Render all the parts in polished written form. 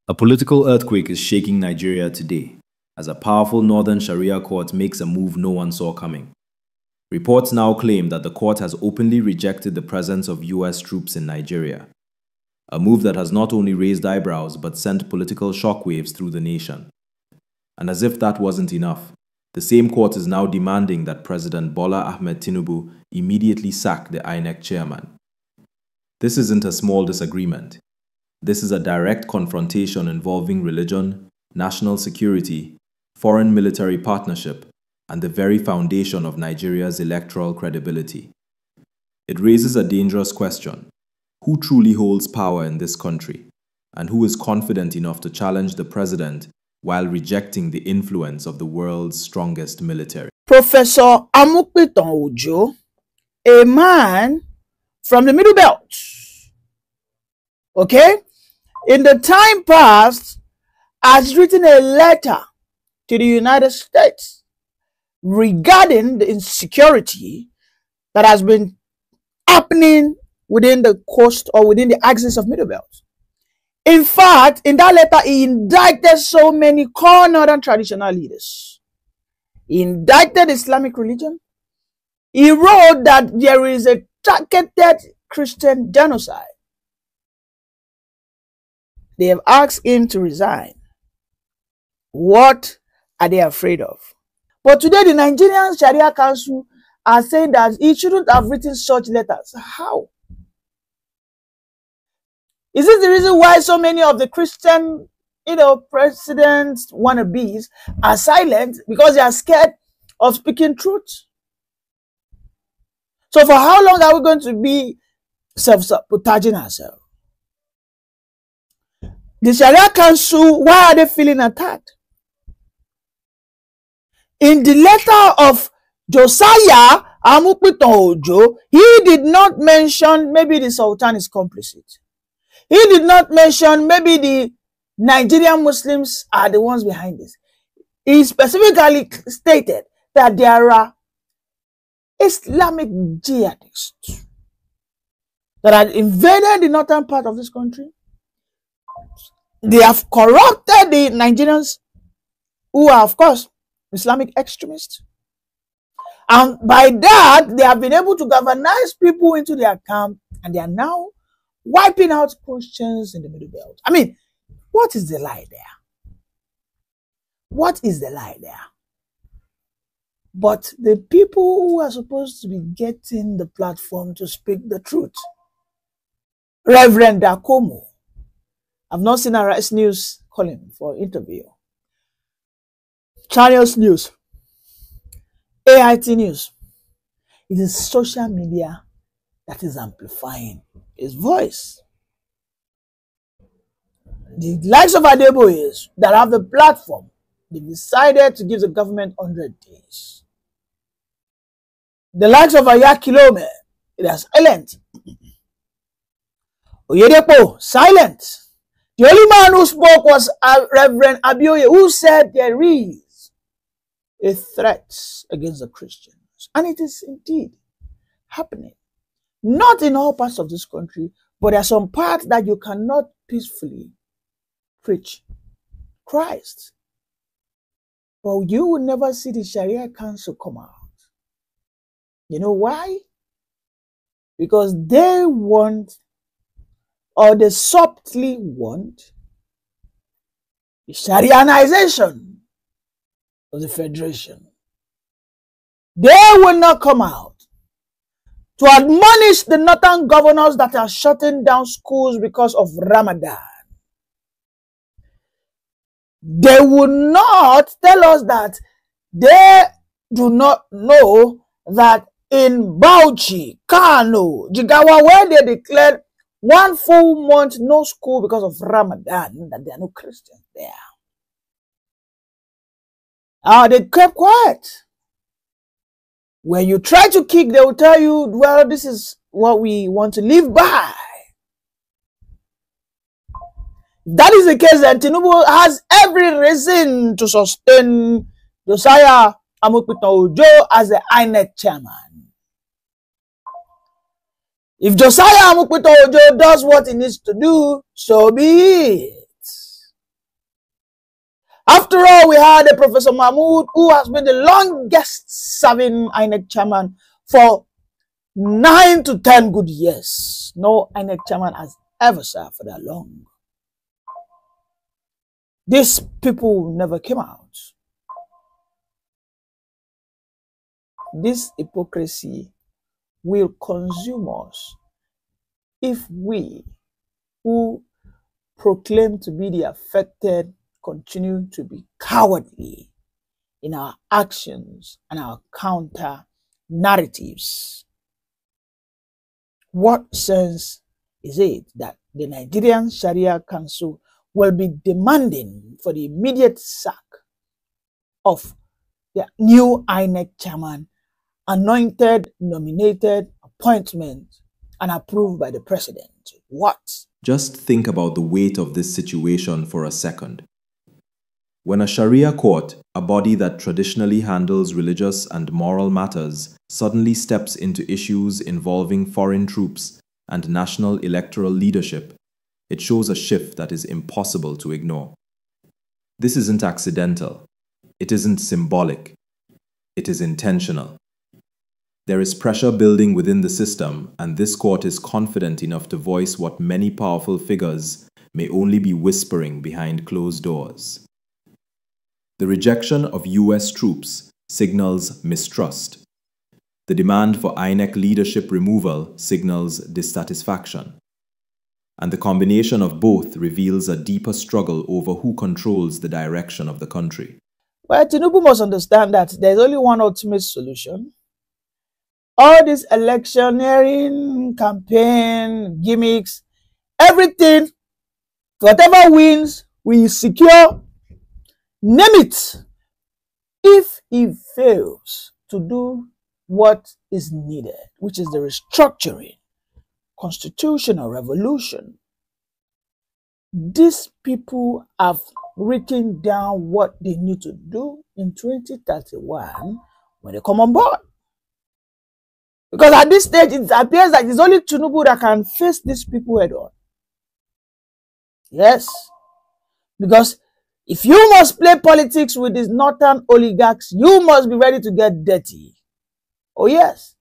A political earthquake is shaking Nigeria today, as a powerful Northern Sharia Court makes a move no one saw coming. Reports now claim that the court has openly rejected the presence of US troops in Nigeria, a move that has not only raised eyebrows but sent political shockwaves through the nation. And as if that wasn't enough, the same court is now demanding that President Bola Ahmed Tinubu immediately sack the INEC Chairman. This isn't a small disagreement. This is a direct confrontation involving religion, national security, foreign military partnership, and the very foundation of Nigeria's electoral credibility. It raises a dangerous question: who truly holds power in this country, and who is confident enough to challenge the president while rejecting the influence of the world's strongest military? Professor Amukpitan Ojo, a man from the Middle Belt, okay, in the time past, has written a letter to the United States regarding the insecurity that has been happening within the coast or within the axis of Middle Belt. In fact, in that letter, he indicted so many core northern traditional leaders. He indicted Islamic religion. He wrote that there is a targeted Christian genocide. They have asked him to resign. What are they afraid of? But today, the Nigerian Sharia Council are saying that he shouldn't have written such letters. How? Is this the reason why so many of the Christian, presidents wannabes are silent? Because they are scared of speaking truth. So for how long are we going to be self-sabotaging ourselves? The Sharia Council, why are they feeling attacked? In the letter of Josiah Amukpitan Ojo, he did not mention maybe the Sultan is complicit. He did not mention maybe the Nigerian Muslims are the ones behind this. He specifically stated that there are Islamic jihadists that have invaded the northern part of this country. They have corrupted the Nigerians who are, of course, Islamic extremists. And by that, they have been able to galvanize people into their camp, and they are now wiping out Christians in the Middle Belt. I mean, what is the lie there? What is the lie there? But the people who are supposed to be getting the platform to speak the truth, Reverend Dakomo, I've not seen Arise News calling for interview. Channels News, AIT News. It is social media that is amplifying his voice. The likes of Adeboyes that have the platform, they decided to give the government 100 days. The likes of Ayakilome, it is silent. Oyedepo, silent. The only man who spoke was Reverend Abioye, who said there is a threat against the Christians. And it is indeed happening. Not in all parts of this country, but there are some parts that you cannot peacefully preach Christ. But you will never see the Sharia Council come out. You know why? Because they want, or they subtly want, the Sharianization of the Federation. They will not come out to admonish the northern governors that are shutting down schools because of Ramadan. They will not tell us that they do not know that in Bauchi, Kano, Jigawa, where they declared 1 full month no school because of Ramadan, that there are no Christians there. They kept quiet. When you try to kick, they will tell you, well, this is what we want to live by. If that is the case, then Tinubu has every reason to sustain Josiah Amukpitan Ojo as the INEC Chairman. If Josiah Amukpitan Ojo does what he needs to do, so be it. After all, we had a Professor Mahmoud who has been the longest serving INEC chairman for 9 to 10 good years. No INEC chairman has ever served for that long. These people never came out. This hypocrisy will consume us if we, who proclaim to be the affected, continue to be cowardly in our actions and our counter narratives. What sense is it that the Nigerian Sharia Council will be demanding for the immediate sack of the new INEC chairman, anointed, nominated, appointment, and approved by the president? What? Just think about the weight of this situation for a second. When a Sharia court, a body that traditionally handles religious and moral matters, suddenly steps into issues involving foreign troops and national electoral leadership, it shows a shift that is impossible to ignore. This isn't accidental. It isn't symbolic. It is intentional. There is pressure building within the system, and this court is confident enough to voice what many powerful figures may only be whispering behind closed doors. The rejection of US troops signals mistrust. The demand for INEC leadership removal signals dissatisfaction. And the combination of both reveals a deeper struggle over who controls the direction of the country. Well, Tinubu must understand that there's only one ultimate solution. All this electioneering, campaign, gimmicks, everything, whatever wins, we secure. Name it. If he fails to do what is needed, which is the restructuring, constitutional revolution, these people have written down what they need to do in 2031 when they come on board. Because at this stage, it appears that it's only Tinubu that can face these people head on. Yes. Because if you must play politics with these northern oligarchs, you must be ready to get dirty. Oh, yes.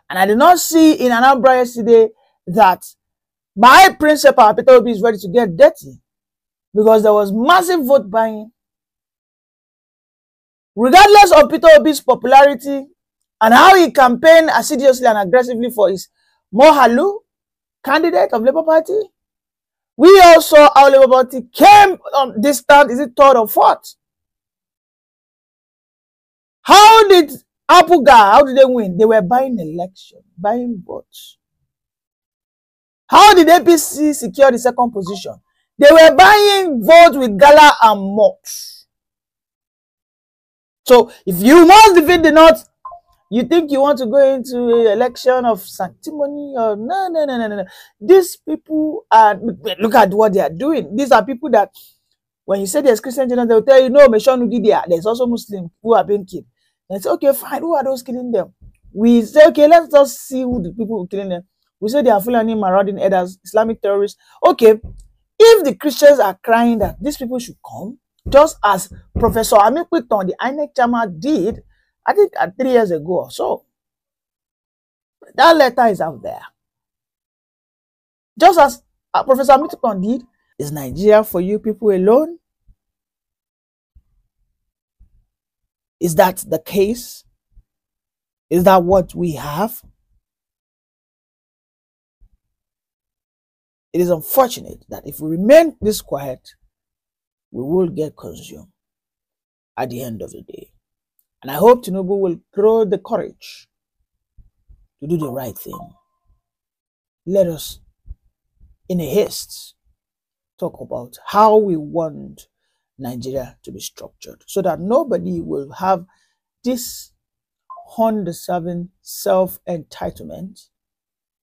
And I did not see in Anambra yesterday that by principle, Peter Obi is ready to get dirty. Because there was massive vote buying. Regardless of Peter Obi's popularity and how he campaigned assiduously and aggressively for his Mohalu candidate of Labour Party, we all saw how Labour Party came on this stand, is it third or fourth? How did Apuga, how did they win? They were buying election, buying votes. How did APC secure the second position? They were buying votes with gala and malt. So if you must defeat the North, you think you want to go into an election of sanctimony or no. These people are, look at what they are doing. These are people that when you say there's Christian generals, they'll tell you, no, there's also Muslims who are being killed. And say, okay, fine, who are those killing them? We say, okay, let's just see who the people who are killing them. We say they are Fulani marauding headers, Islamic terrorists. Okay, if the Christians are crying that these people should come, just as Professor Amikwiton, the INEC chairman, did, I think 3 years ago or so. That letter is out there. Just as Professor Amikwiton did. Is Nigeria for you people alone? Is that the case? Is that what we have? It is unfortunate that if we remain this quiet, we will get consumed at the end of the day. And I hope Tinubu will grow the courage to do the right thing. Let us, in a haste, talk about how we want Nigeria to be structured so that nobody will have this undeserving self-entitlement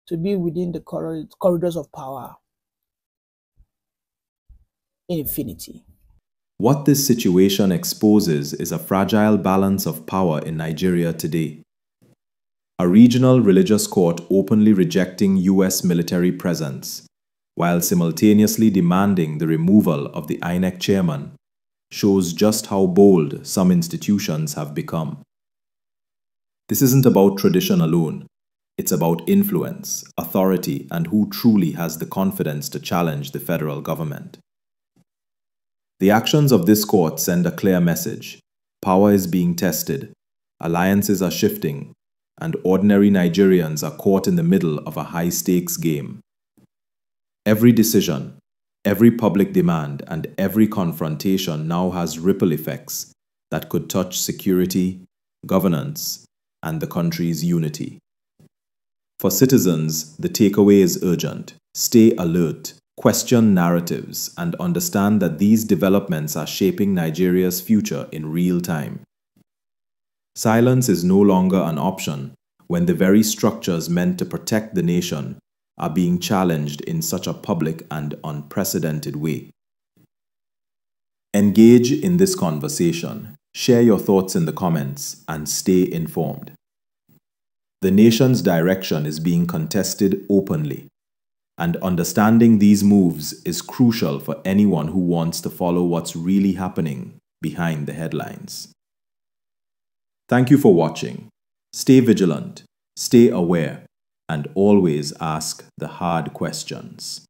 to be within the corridors of power in infinity. What this situation exposes is a fragile balance of power in Nigeria today. A regional religious court openly rejecting US military presence, while simultaneously demanding the removal of the INEC chairman, shows just how bold some institutions have become. This isn't about tradition alone. It's about influence, authority, and who truly has the confidence to challenge the federal government. The actions of this court send a clear message. Power is being tested, alliances are shifting, and ordinary Nigerians are caught in the middle of a high-stakes game. Every decision, every public demand, and every confrontation now has ripple effects that could touch security, governance, and the country's unity. For citizens, the takeaway is urgent. Stay alert, question narratives, and understand that these developments are shaping Nigeria's future in real time. Silence is no longer an option when the very structures meant to protect the nation are being challenged in such a public and unprecedented way. Engage in this conversation, share your thoughts in the comments, and stay informed. The nation's direction is being contested openly, and understanding these moves is crucial for anyone who wants to follow what's really happening behind the headlines. Thank you for watching. Stay vigilant, stay aware, and always ask the hard questions.